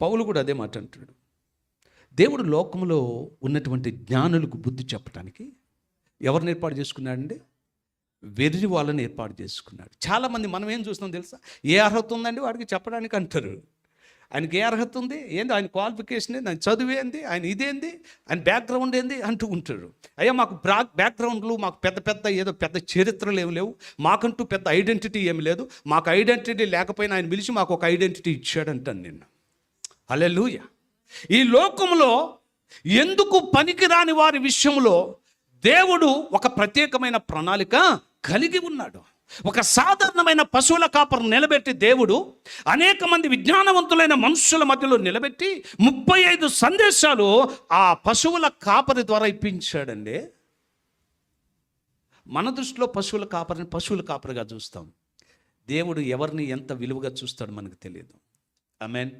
పౌలు కూడా అదే మాట అంటాడు. దేవుడు లోకంలో ఉన్నటువంటి జ్ఞానులకు బుద్ధి చెప్పడానికి ఎవరిని ఏర్పాటు చేసుకున్నాడండి? వెర్రి వాళ్ళని ఏర్పాటు చేసుకున్నాడు. చాలామంది మనం ఏం చూస్తున్నాం తెలుసా? ఏ అర్హత ఉందండి వాడికి చెప్పడానికి అంటారు. ఆయనకి ఏ అర్హత ఉంది, ఏంది ఆయన క్వాలిఫికేషన్ ఏంది, ఆయన చదువు ఏంది, ఆయన ఇదేంది, ఆయన బ్యాక్గ్రౌండ్ ఏంది అంటూ ఉంటారు. అయ్యా మాకు బ్యాక్గ్రౌండ్లు, మాకు పెద్ద పెద్ద చరిత్రలు ఏమి లేవు, మాకంటూ పెద్ద ఐడెంటిటీ ఏమి లేదు. మాకు ఐడెంటిటీ లేకపోయినా ఆయన పిలిచి మాకు ఒక ఐడెంటిటీ ఇచ్చాడంటాను నేను. హల్లెలూయా. ఈ లోకంలో ఎందుకు పనికిరాని వారి విషయంలో దేవుడు ఒక ప్రత్యేకమైన ప్రణాళిక కలిగి ఉన్నాడు. ఒక సాధారణమైన పశువుల కాపరిని నిలబెట్టి దేవుడు అనేక మంది విజ్ఞానవంతులైన మనుషుల మధ్యలో నిలబెట్టి 35 సందేశాలు ఆ పశువుల కాపరి ద్వారా ఇప్పించాడండి. మన దృష్టిలో పశువుల కాపరిగా చూస్తాం. దేవుడు ఎవరిని ఎంత విలువగా చూస్తాడో మనకు తెలియదు. ఆమేన్.